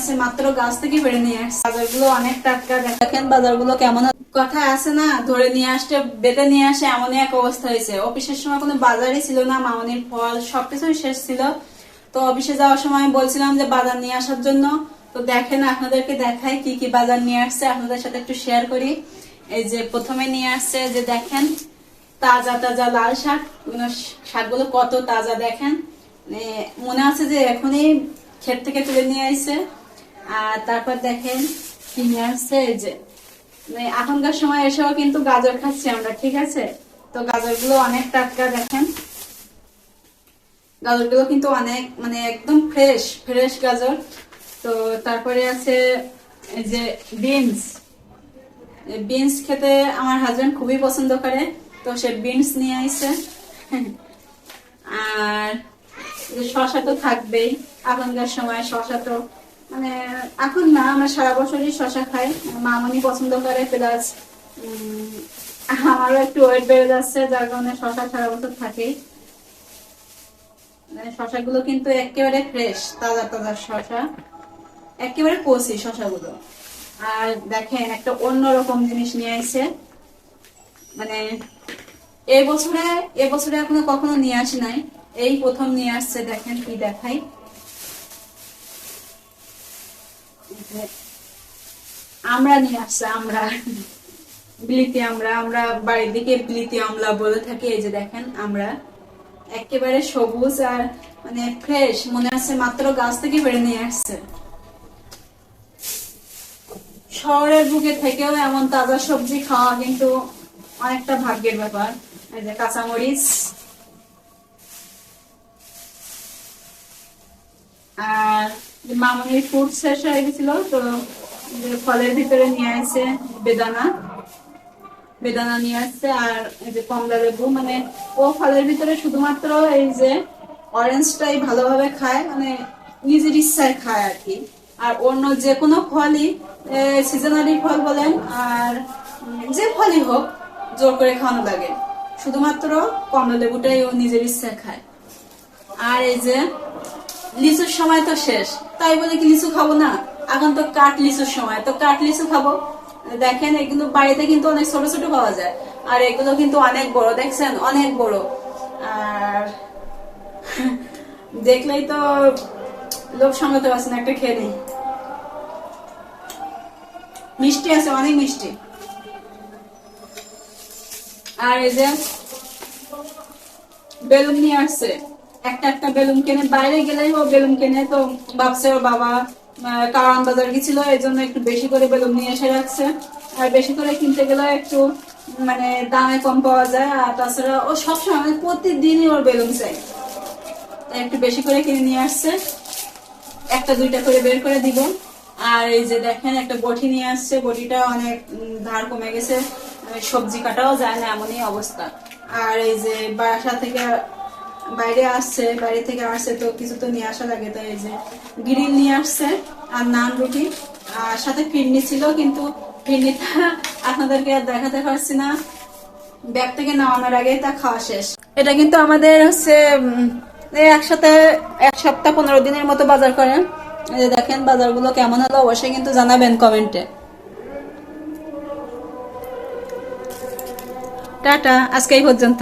আছে মাত্র গাছ থেকে পেড়ে নিয়ে আসছে। বাজারগুলো অনেক টাটকা, দেখেন বাজারগুলো কেমন। কথা আছে না, ধরে নিয়ে আসতে বেটে নিয়ে আসে, এমনই এক অবস্থা হয়েছে। অফিসের সময় কোনো বাজারই ছিল না, মামনির ফল সবকিছুই শেষ ছিল। তো অফিসে যাওয়ার সময় বলছিলাম যে বাজার নিয়ে আসার জন্য। তো দেখেন আপনাদেরকে দেখাই কি কি বাজার নিয়ে আসছে, আপনাদের সাথে একটু শেয়ার করি। এই যে প্রথমে নিয়ে আসছে, যে দেখেন তাজা তাজা লাল শাক। শাকগুলো কত তাজা দেখেন, মনে আছে যে এখনই ক্ষেত থেকে তুলে নিয়ে আসছে। আর তারপর দেখেন কি নিয়ে আসছে, এই যে এখনকার সময় এসেও কিন্তু গাজর খাচ্ছি আমরা, ঠিক আছে। তো গাজরগুলো অনেক টাটকা, দেখেন গাজরগুলো কিন্তু অনেক একদম ফ্রেশ ফ্রেশ গাজর। তো তারপরে আছে এই যে বিনস। বিনস খেতে আমার হাজবেন্ড খুবই পছন্দ করে, তো সে বিনস নিয়ে আইছে। আর শশা তো থাকবেই, এখনকার সময় শশা তো এখন না, আমরা সারা বছরই শশা খাই। মামনি পছন্দ করে, প্লাস আমারও একটু ওয়েট বেড়ে যাচ্ছে, যার কারণে শশা সারা বছর থাকেই। শশাগুলো কিন্তু একেবারে ফ্রেশ, তাজা তাজা শশা, একেবারে কচি শশাগুলো। আর দেখেন একটা অন্যরকম জিনিস নিয়ে আসছে, এবছরে এখনো কখনো নিয়ে আসি নাই, এই প্রথম নিয়ে আসছে। দেখেন কি দেখাই, আমরা নিয়ে আসছে, আমরা বিলিতি আমরা বাড়ির দিকে বিলিতি আমলা বলে থাকি। এই যে দেখেন আমরা একেবারে সবুজ আর ফ্রেশ, মনে আছে মাত্র গাছ থেকে পেড়ে নিয়ে আসছে। শহরের বুকে থেকেও এমন তাজা সবজি খাওয়া কিন্তু অনেকটা ভাগ্যের ব্যাপার। এই যে কাঁচামরিচ, আর মামনির ফ্রুট শেষ হয়ে গেছিল, তো ফলের ভিতরে নিয়ে আসছে বেদানা নিয়ে আসছে। আর এই যে কমলা লেবু, ও ফলের ভিতরে শুধুমাত্র এই যে অরেঞ্জটাই ভালোভাবে খায়, নিজের ইচ্ছায় খায় আর কি। আর অন্য যে কোনো ফলই, সিজনালি ফল বলেন আর যে ফলই হোক, জোর করে খাওয়ানো লাগে। শুধুমাত্র কমলা লেবুটাই ও নিজের ইচ্ছায় খায়। আর এই যে লিচুর সময় তো শেষ, তাই বলে কি লিচু খাবো না, এখন তো কাঠ লিচুর সময়, তো কাঠ লিচু খাবো। দেখেন এগুলো বাড়িতে কিন্তু অনেক ছোট ছোট পাওয়া যায়, আর এগুলো কিন্তু অনেক বড়, দেখছেন অনেক বড়। আর দেখলেই তো লোক সামলাতে পারছে না, একটা খেয়ে নেই। মিষ্টি আছে, অনেক মিষ্টি। আর এই যে বেলুন নিয়ে আসছে, একটা একটা বেলুন কেনে, বাইরে গেলেই ও বেলুন কেনে। তো ভাবছে ওর বাবা কারণ বাজার গেছিল, এই জন্য একটু বেশি করে বেলুন নিয়ে এসে রাখছে। আর বেশি করে কিনতে গেলে একটু দামে কম পাওয়া যায়। আর তাছাড়া ও সবসময় প্রতিদিনই ওর বেলুন চাই, তাই একটু বেশি করে কিনে নিয়ে আসছে, একটা দুইটা করে বের করে দিব। আর এই যে দেখেন একটা বটি নিয়ে আসছে, বটিটা অনেক ধার কমে গেছে, সবজি কাটাও যায় না, এমনই অবস্থা। আর এই যে বাসা থেকে বাইরে থেকে আসছে, তো কিছু তো নিয়ে আসা লাগে, তো এই যে গ্রিল নিয়ে আসছে আর নান রুটি, আর সাথে ফিরনি ছিল, কিন্তু ফিরনিটা আপনাদেরকে আর দেখাতে পারছি না, ব্যাগ থেকে নামানোর আগে তা খাওয়া শেষ। এটা কিন্তু আমাদের হচ্ছে একসাথে 1 সপ্তাহ 15 দিনের মতো বাজার করেন। দেখেন বাজারগুলো কেমন হলো অবশ্যই কিন্তু জানাবেন কমেন্টে। টাটা, আজকে এই পর্যন্ত।